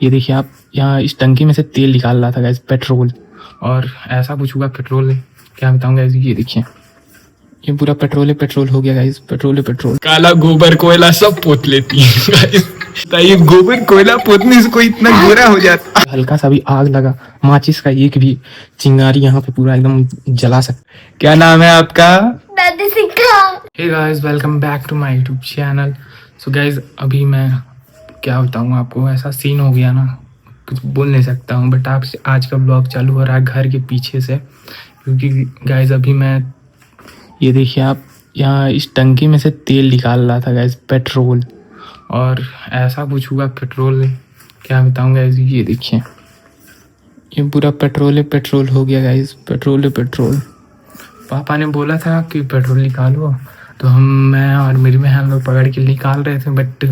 ये देखिए आप, यहाँ इस टंकी में से तेल निकाल रहा था गाइस, पेट्रोल। और ऐसा कुछ हुआ, पेट्रोल क्या बताऊँ गाइस, ये देखिए ये पूरा पेट्रोल है, पेट्रोल हो गया गाइस, पेट्रोल है पेट्रोल। काला गोबर कोयला सब पोत लेती है गाइस। ये गोबर कोयला पोतने से कोई इतना गोरा हो जाता। हल्का सा भी आग लगा, माचिस का एक भी चिंगारी यहाँ पे पूरा एकदम जला सकता। क्या नाम है आपका? Hey guys, welcome back to my YouTube channel. So guys, अभी मैं क्या बताऊँ आपको, ऐसा सीन हो गया ना, कुछ बोल नहीं सकता हूँ। बट आप आज का ब्लॉग चालू हो रहा है घर के पीछे से, क्योंकि गाइस अभी मैं, ये देखिए आप, यहाँ इस टंकी में से तेल निकाल रहा था गाइस, पेट्रोल। और ऐसा कुछ हुआ, पेट्रोल क्या बताऊँ गाइस, ये देखिए ये पूरा पेट्रोल है, पेट्रोल हो गया गाइस, पेट्रोल है पेट्रोल। पापा ने बोला था कि पेट्रोल निकालो, तो मैं और मेरी बहन लोग पकड़ के निकाल रहे थे। बट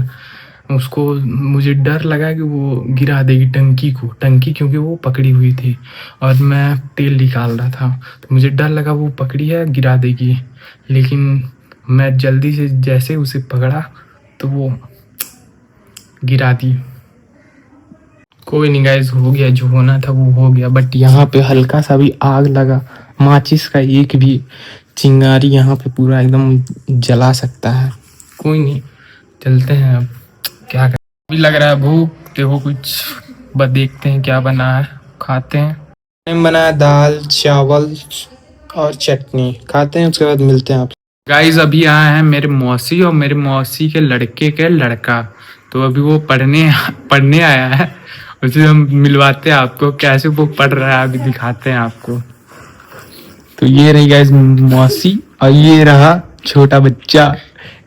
उसको, मुझे डर लगा कि वो गिरा देगी टंकी क्योंकि वो पकड़ी हुई थी और मैं तेल निकाल रहा था, तो मुझे डर लगा वो पकड़ी है, गिरा देगी। लेकिन मैं जल्दी से जैसे उसे पकड़ा तो वो गिरा दी। कोई नहीं गाइस, हो गया, जो होना था वो हो गया। बट यहाँ पे हल्का सा भी आग लगा, माचिस का एक भी चिंगारी यहाँ पे पूरा एकदम जला सकता है। कोई नहीं, चलते हैं अब, क्या कर। अभी लग रहा है भूख, देखो कुछ बस देखते हैं क्या बना है, खाते हैं। बना है दाल चावल और चटनी, खाते हैं, उसके बाद मिलते हैं आप। गाइस अभी आए हैं मेरे मौसी और मेरे मौसी के लड़के के लड़का, तो अभी वो पढ़ने आया है, उसे हम मिलवाते हैं आपको, कैसे वो पढ़ रहा है अभी दिखाते हैं आपको। तो ये रही गाइस मौसी और ये रहा छोटा बच्चा।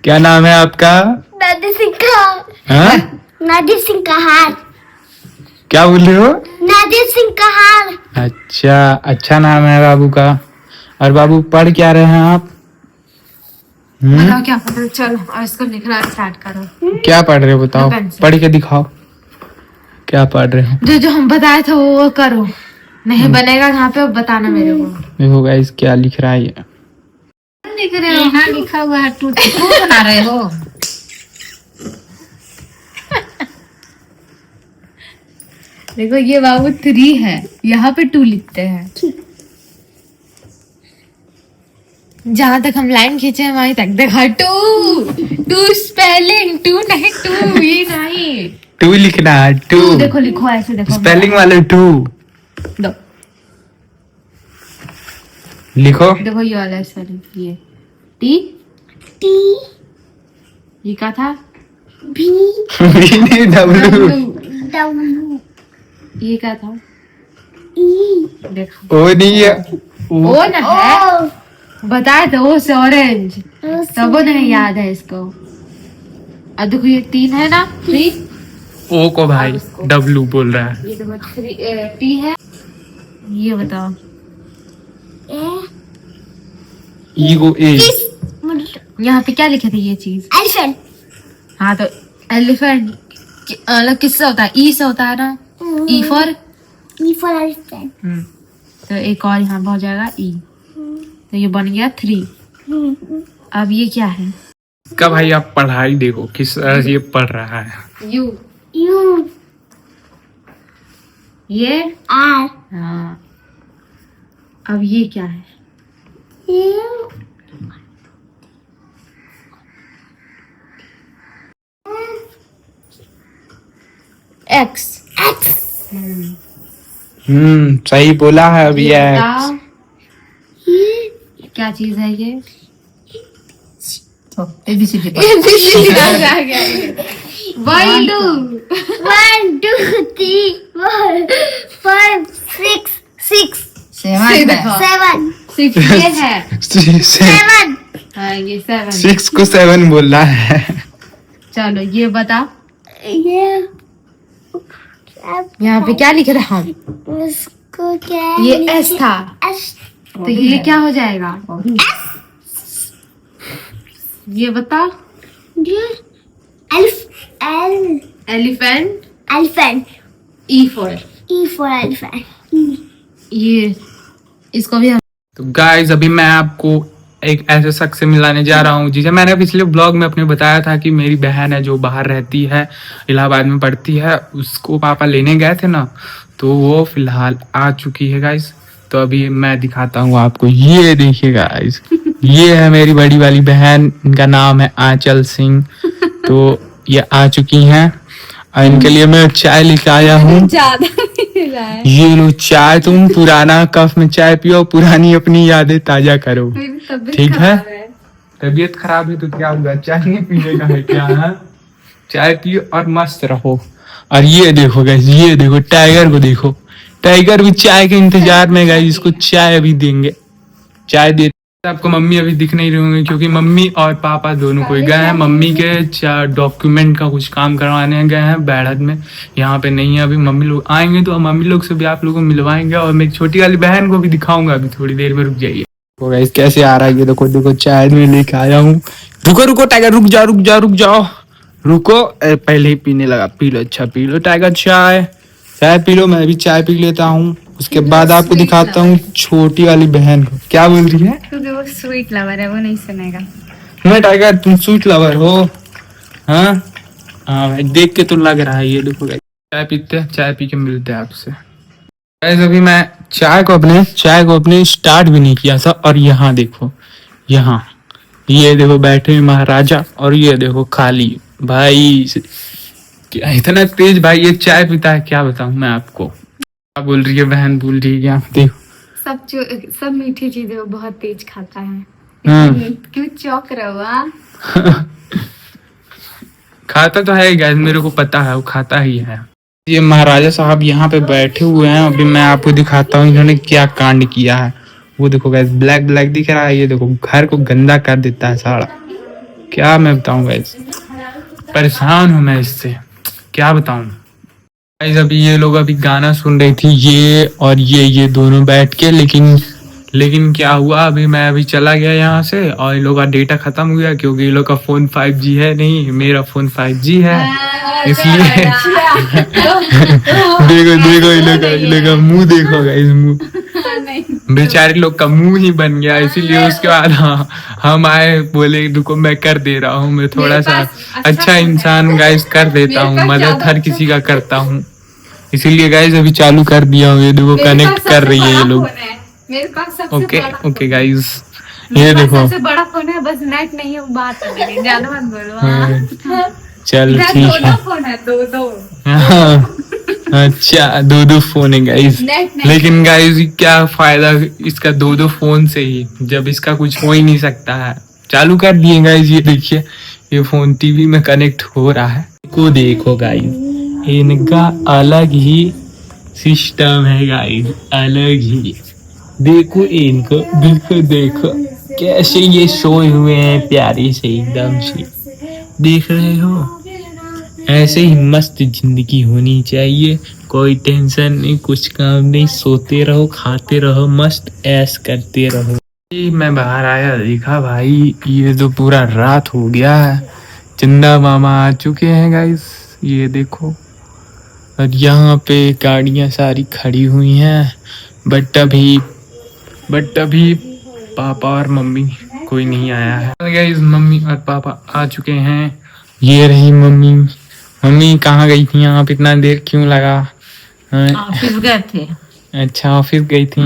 क्या नाम है आपका? नादिर सिंह कहार। हाँ? नादिर सिंह कहार। क्या बोल रहे हो? नादिर सिंह कहार। अच्छा नाम है बाबू का। और बाबू पढ़ क्या रहे हैं आप? बताओ क्या पढ़ रहे हो? चलो और इसको लिखना स्टार्ट करो। क्या पढ़ रहे हो बताओ, पढ़ के दिखाओ क्या पढ़ रहे हो। जो जो हम बताए थे वो करो, नहीं बनेगा यहाँ पे बताना मेरे को। देखो गाइस क्या लिख रहा है ये। लिख रहे हो? यहाँ लिखा हुआ है टू बना रहे हो। देखो ये बाबू 3 है, यहाँ पे 2 लिखते हैं। जहां तक हम लाइन खींचे हैं वहीं तक देखा 2 स्पेलिंग 2 नहीं 2 ये नहीं 2 लिखना है, 2 देखो लिखो ऐसे देखो स्पेलिंग वाले 2 दो लिखो। देखो ये वाला स्पेलिंग, ये टी टी ये क्या था, भी डब्ल्यू डब्ल्यू ये क्या था, ई देखो ओ नहीं है, ओ ना है, ओ बताए थे वो से ऑरेंज, तब वो नहीं याद है इसको। अब देखो ये 3 है ना, 3 ओ को भाई डब्ल्यू बोल रहा है। ये देखो 3 टी है, ये बताओ ई को ए। यहाँ पे क्या लिखे थे ये चीज? एलिफेंट। हाँ तो एलिफेंट अलग किससे होता है? ई से होता है ना, ई फॉर एलिफेंट। तो एक और यहाँ हो जाएगा ई, तो ये बन गया 3। अब ये क्या है? का भाई आप पढ़ाई देखो किस तरह से ये पढ़ रहा है। यू यू ये आर हाँ। अब ये क्या है? You x. एक्स सही बोला है अभी ये है। बताओ, क्या चीज है ये? ABCD 1 2 3 4 5 6 6 7 6 ये है, 7 हाँ ये 7। 6 को 7 बोला है। चलो ये बता, ये यहाँ पे क्या लिखे थे हम? उसको क्या ये एस था, एस तो ये क्या हो जाएगा? ये बता, elephant, elephant E for E for elephant ये, इसको भी हम तो गाइस अभी मैं आपको एक ऐसे शख्स से मिलाने जा रहा हूँ जिसे मैंने पिछले ब्लॉग में अपने बताया था कि मेरी बहन है जो बाहर रहती है, इलाहाबाद में पढ़ती है, उसको पापा लेने गए थे ना, तो वो फिलहाल आ चुकी है गाइस। तो अभी मैं दिखाता हूँ आपको, ये देखिए गाइस, ये है मेरी बड़ी वाली बहन, इनका नाम है आंचल सिंह। तो ये आ चुकी हैं और इनके लिए मैं चाय लेके आया हूँ। ज्यादा नहीं रहा है। ये लो चाय, तुम पुराना कप में चाय पियो, पुरानी अपनी यादें ताजा करो, मेरी तबीयत ठीक है? खराब है। तबीयत खराब है तो क्या हुआ, चाय नहीं पीने का है क्या? है चाय पियो और मस्त रहो। और ये देखो गाइस, ये देखो टाइगर को देखो, टाइगर भी चाय के इंतजार में गाइस, इसको चाय अभी देंगे, चाय दे। आपको मम्मी अभी दिख नहीं रही होंगी क्योंकि मम्मी और पापा दोनों कोई गए हैं, मम्मी के डॉक्यूमेंट का कुछ काम करवाने गए हैं बैठक में, यहाँ पे नहीं है अभी। मम्मी लोग आएंगे तो मम्मी लोग से भी आप लोगों को मिलवाएंगे और मेरी छोटी वाली बहन को भी दिखाऊंगा अभी थोड़ी देर में, रुक जाइए। तो गाइस कैसे आ रहा है ये देखो, देखो चाय में लेके आया हूँ। रुको रुको टाइगर, रुक जाओ रुक जाओ रुक जाओ, रुको, पहले ही पीने लगा, पी लो, अच्छा पी लो टाइगर, चाय चाय पी लो, मैं भी चाय पी लेता हूँ। उसके बाद आपको दिखाता हूँ छोटी वाली बहन को। क्या बोल रही है? क्योंकि वो स्वीट लवर है, वो नहीं सुनेगा। मैं टाइगर, तुम स्वीट लवर हो? हाँ हाँ भाई, देख के तो लग रहा है। ये देखो चाय पीते हैं, चाय पी के मिलते हैं आपसे। अभी मैं चाय को अपने स्टार्ट भी नहीं किया था और यहाँ देखो, यहाँ ये देखो बैठे महाराजा और ये देखो खाली भाई, क्या इतना तेज भाई ये चाय पीता है, क्या बताऊं मैं आपको। क्या बोल रही है बहन, बोल रही है क्या? देखो सब मीठी चीजें वो बहुत तेज खाता है। क्यों चौक रहे हो? हाँ? खाता तो है गाइस, मेरे को पता है वो खाता ही है। ये महाराजा साहब यहाँ पे बैठे हुए हैं, अभी मैं आपको दिखाता हूँ इन्होंने क्या कांड किया है। वो देखो गाइस, ब्लैक ब्लैक दिख रहा है, ये देखो घर को गंदा कर देता है सारा। क्या मैं बताऊं गाइस, परेशान हूं मैं इससे, क्या बताऊं गाइस। अभी ये लोग अभी गाना सुन रही थी, ये और ये दोनों बैठ के, लेकिन क्या हुआ, अभी चला गया यहाँ से और इन लोग का डेटा खत्म हो गया क्योंकि ये लोग का फोन 5G है नहीं, मेरा फोन 5G है, इसलिए देखो देखो इन लोग का मुंह देखो गाइस, मुंह बेचारे लोग का मुंह ही बन गया। इसीलिए उसके बाद हम आए, बोले रुको मैं कर दे रहा हूँ, मैं थोड़ा सा अच्छा इंसान गाइस कर देता हूँ, मदद हर किसी का करता हूँ, इसीलिए गाइस अभी चालू कर दिया हूँ। ये देखो कनेक्ट कर रही है ये लोग। मेरे पास सबसे ओके गाइस, ये देखो सबसे बड़ा फोन है, बस नेट नहीं है, बात करेंगे, ज्यादा मत बोलो। चल ठीक है, फोन है, दो अच्छा दो फोन है गाइस, लेकिन गाइस क्या फायदा इसका दो फोन से ही, जब इसका कुछ हो ही नहीं सकता है। चालू कर दिए गाइस, ये देखिए ये फोन टीवी में कनेक्ट हो रहा है। को देखो गाइस, इनका अलग ही सिस्टम है गाइस, अलग ही। देखो इनको, देखो कैसे ये सोए हुए हैं प्यारे से एकदम से, देख रहे हो? ऐसे ही मस्त जिंदगी होनी चाहिए, कोई टेंशन नहीं, कुछ काम नहीं, सोते रहो, खाते रहो, मस्त ऐश करते रहो। मैं बाहर आया, देखा भाई ये तो पूरा रात हो गया है, चंदा मामा आ चुके हैं गाइस, ये देखो। और यहाँ पे गाड़ियाँ सारी खड़ी हुई हैं, बट अभी पापा और मम्मी कोई नहीं आया है गाइस। मम्मी और पापा आ चुके हैं, ये रही मम्मी कहाँ गई थी? आप इतना देर क्यों लगा? ऑफिस गए थे। अच्छा ऑफिस गई थी,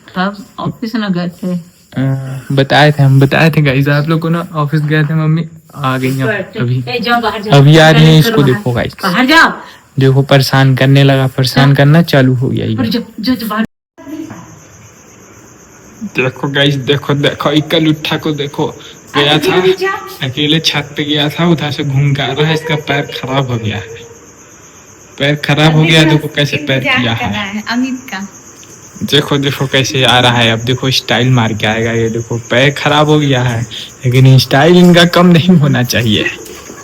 तब ऑफिस न गए थे। हम बताए थे गाइस आप लोग को ना, ऑफिस गए थे, मम्मी आ गई हैं अभी आ रही है। इसको देखो गाइस, बाहर जाओ, देखो परेशान करने लगा, परेशान करना चालू हो गया ये। देखो गाइस, देखो इक्कल उठा को देखो, गया था अकेले छत पे गया था, उधर से घूम के आ रहा है, इसका पैर खराब हो गया है, देखो कैसे पैर किया है अमित का। देखो कैसे आ रहा है, अब देखो स्टाइल मार के आएगा, ये देखो पैर खराब हो गया है, लेकिन स्टाइल इनका कम नहीं होना चाहिए।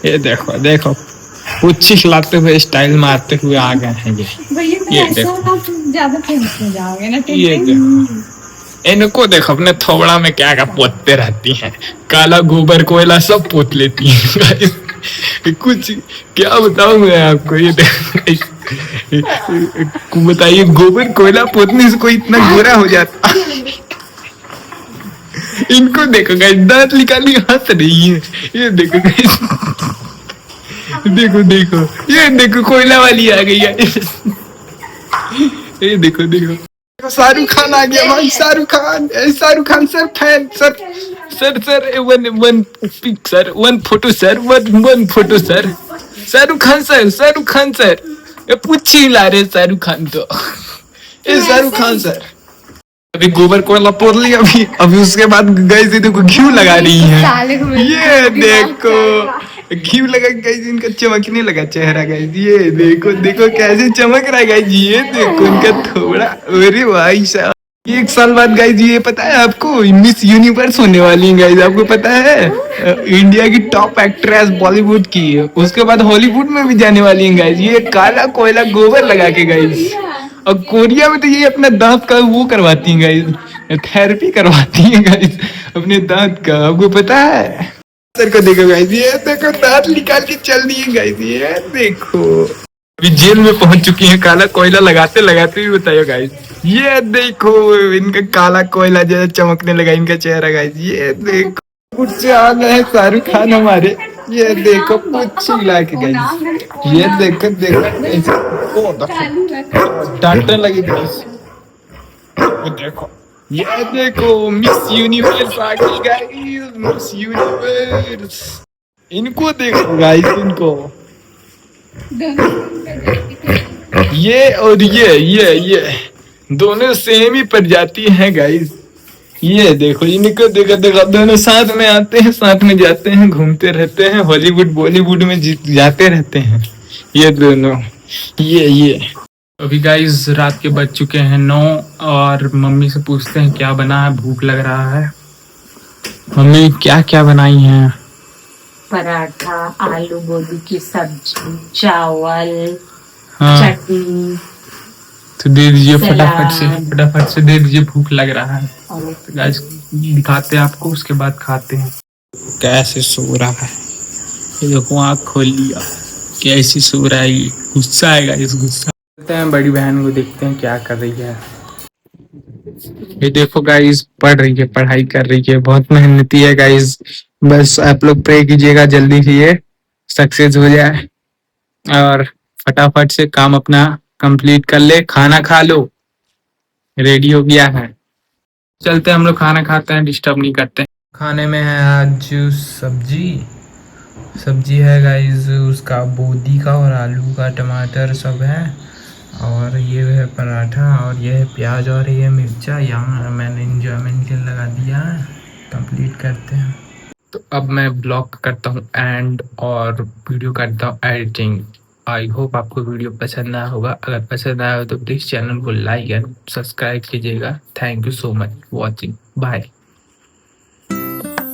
ये देखो कुछ खिलाते हुए स्टाइल मारते हुए आ गए हैं ये देखो, ज्यादा फेमस हो जाओगे ना। ये देखो इनको देखो, अपने थोबड़ा में क्या पोतते रहती हैं, काला गोबर कोयला सब पोत लेती हैं। कुछ क्या बताऊं मैं आपको, ये बताइए गोबर कोयला पोतने से कोई इतना गोरा हो जाता? इनको देखो गाइस, दांत निकाली हंस रही है। ये देखो गाइस, देखो देखो, ये देखो कोयला वाली आ गई है। ये देखो देखो, शाहरुख खान आ गया भाई, Shahrukh Khan, Shahrukh Khan sir fan sir, sir one pic sir, one photo sir, one photo sir, Shahrukh Khan sir, Shahrukh Khan sir, ये पूछ ही ला रहे शाहरुख खान तो, ये शाहरुख खान सर। अभी गोबर कोयला पोर लिया, अभी उसके बाद गई थी, देखो घी लगा रही है। साले को मेरे ये देखो घी लगा गई, इनका चमकने लगा चेहरा गाइस। ये देखो देखो कैसे चमक रहा है गाइस। ये देखो इनका थोड़ा, अरे भाई साहब, 1 साल बाद गाइस ये पता है आपको, मिस यूनिवर्स होने वाली है गाइस, आपको पता है? इंडिया की टॉप एक्ट्रेस बॉलीवुड की, उसके बाद हॉलीवुड में भी जाने वाली है गाइस। ये काला कोयला गोबर लगा के गाइस। और कोरिया में तो ये अपना दांत का वो करवाती है गाइस, थेरेपी करवाती है गाइस अपने दांत का, आपको पता है? सर को देखो गाइस, ये देखो दांत निकाल के चल दिए गाइस। ये देखो अभी जेल में पहुंच चुकी है काला कोयला लगाते लगाते भी, बताइए गाइस। ये देखो इनका काला कोयला जैसा चमकने लगा इनका चेहरा गाइस। ये देखो कुछ से आ गए शाहरुख खान हमारे। ये देखो कुछ ला के गाइस। ये देखो देखो डांटने लगी गाइस। देखो ये देखो मिस यूनिवर्स आ गई गाइस, मिस यूनिवर्स। इनको देखो गाइस, इनको, ये और ये दोनों सेम ही प्रजाति हैं गाइस। ये देखो इनको देखो देखो, दोनों साथ में आते हैं, साथ में जाते हैं, घूमते रहते हैं, हॉलीवुड बॉलीवुड में जाते रहते हैं ये दोनों। ये अभी गाइस रात के बज चुके हैं 9 और मम्मी से पूछते हैं क्या बना है, भूख लग रहा है। मम्मी क्या क्या बनाई हैं? पराठा, आलू गोभी की सब्जी, चावल, हाँ चटनी। तो दे दीजिए सलाद। फटाफट से दे दीजिए, भूख लग रहा है। और तो गाइस दिखाते हैं आपको, उसके बाद खाते हैं। कैसे सो रहा है, ये देखो आँख खोल लिया, कैसी सो रहा है ये, गुस्सा है गाइस, गुस्सा। हैं बड़ी बहन को, देखते हैं क्या कर रही है। ये देखो गाइस पढ़ रही है, पढ़ाई कर रही है, बहुत मेहनती है गाइस। बस आप लोग प्रे कीजिएगा जल्दी से ये सक्सेस हो जाए और फटाफट से काम अपना कंप्लीट कर ले। खाना खा लो, रेडी हो गया है, चलते हैं हम लोग खाना खाते हैं, डिस्टर्ब नहीं करते। खाने में है आज सब्जी है गाइस, उसका बोदी का और आलू का, टमाटर सब है, और ये है पराठा, और ये है प्याज, और ये मिर्चा। यहाँ मैंने इंजॉयमेंट के लगा दिया है। कंप्लीट करते हैं तो अब मैं ब्लॉग करता हूँ एंड, और वीडियो करता हूँ एडिटिंग। आई होप आपको वीडियो पसंद आया होगा। अगर पसंद आया हो तो प्लीज़ चैनल को लाइक एंड सब्सक्राइब कीजिएगा। Thank you so much watching, bye.